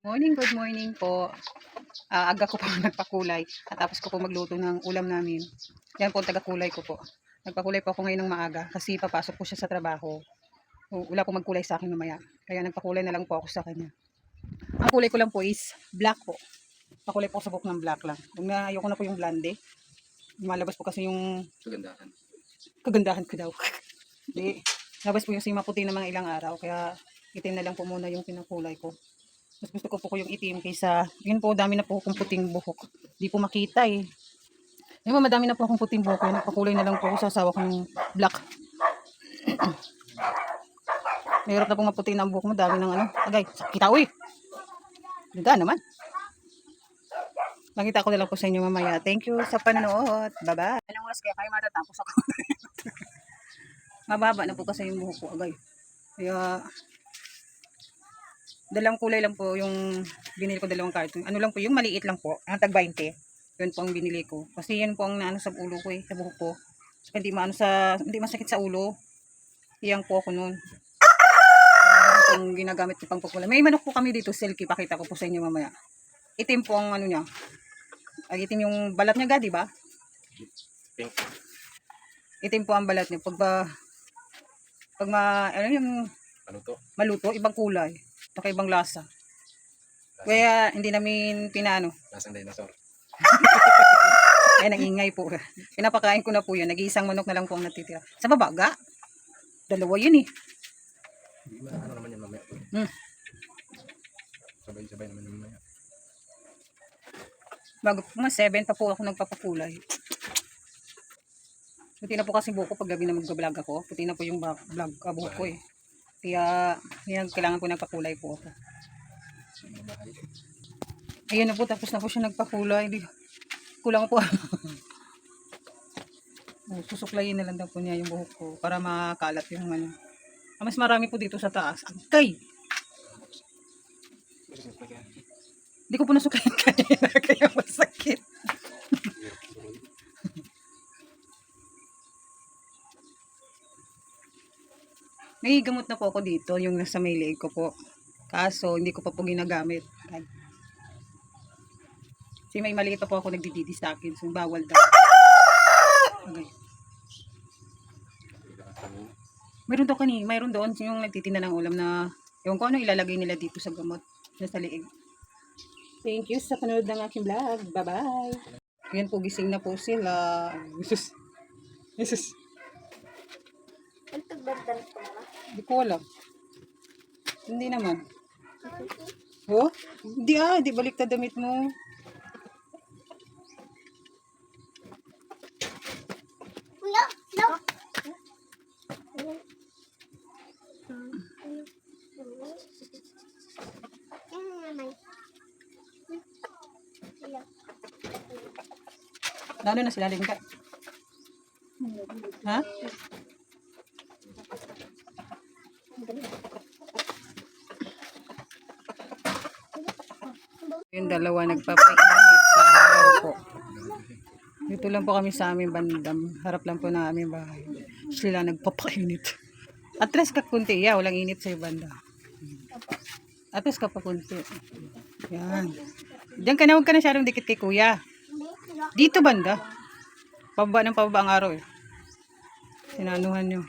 Good morning po. Aga ko po nagpakulay at tapos ko po magluto ng ulam namin. Yan po ang taga-kulay ko po. Nagpakulay po ako ngayon ng maaga kasi papasok po siya sa trabaho. Wala po magkulay sa akin mamaya. Kaya nagpakulay na lang po ako sa kanya. Ang kulay ko lang po is black po. Pakulay po ako sa buhok ng black lang. Ayoko na po yung blonde. Malabas po kasi yung Kagandahan. kagandahan ko daw. Di, labas po yung maputi na mga ilang araw. Kaya itim na lang po muna yung pinakulay ko. Mas gusto ko po yung itim kaysa, yun po, dami na po akong puting buhok. Di po makita eh. Yun po, madami na po akong puting buhok. Kaya nagpakulay na lang po ako sa asawa kong black. Mahirap na po maputi na ang buhok mo. Dami ng ano. Agay, kita uy. Ganda naman. Makita ko na lang po sa inyo mamaya. Thank you sa panonood. Bye-bye. Anong oras kaya kayo matatapos ako? Mababa na po kasi yung buhok ko. Agay. Kaya dalawang kulay lang po yung binili ko, dalawang carton. Ano lang po, yung maliit lang po, ang tag 20. Yun po ang binili ko. Kasi yan po ang naano sa ulo ko eh, sa buhok ko. So, hindi masakit sa ulo. Iyang po ako noon. Yung ginagamit ko pang pagkulay. May manok po kami dito, silky, pakita ko po sa inyo mamaya. Itim po ang ano niya. Itim yung balat niya, di ba? Pink. Itim po ang balat niya. Ano yung Ano to? maluto, ibang kulay. Ibang lasa. Kaya hindi namin pinaano. Lasang dinosaur. Ay, nangingay po. Pinapakain ko na po yun. Nag-iisang manok na lang po ang natitira. Sa babaga? Dalawa yun eh. Ano naman yun mamaya? Sabay-sabay naman yun mamaya. Bago po mga 7 pa po ako nagpapakulay. Puti na po kasi buhok ko pag gabi na mag-vlog ako. Puti na po yung buhok ko eh. Kaya yan, kailangan po nagpakulay po ako. Ayun na po, tapos na po siya nagpakulay. Kulang po. Susuklayin na lang daw po niya yung buhok ko para makalat yung ano. Mas marami po dito sa taas. Agkay! Hindi ko po nasukayin kanina kaya masakit. May gamot na po ako dito, yung nasa may leg ko po. Kaso, hindi ko pa po ginagamit. Kasi may maliit pa po ako nagdididi sa akin. So, bawal daw. Okay. Mayroon doon yung nagtitinda ng ulam na yung kung ano ilalagay nila dito sa gamot. Nasa liig. Thank you sa panonood ng aking vlog. Bye-bye. Yan po, gising na po sila. Jesus. Hindi ko alam. Hindi naman. Oh? Di baliktad damit mo. Lalo na silalim ka. Ha? Yung dalawa nagpapainit sa araw po. Dito lang po kami sa aming bandam. Harap lang po na aming bahay. Sila nagpapainit. Atras ka kunti. Walang init sa banda. Atras ka pa kunti. Yan. Diyan ka na, huwag ka na siyarong dikit kay kuya. Dito banda. Pababa ng pababa ang araw eh. Sinanuhan nyo.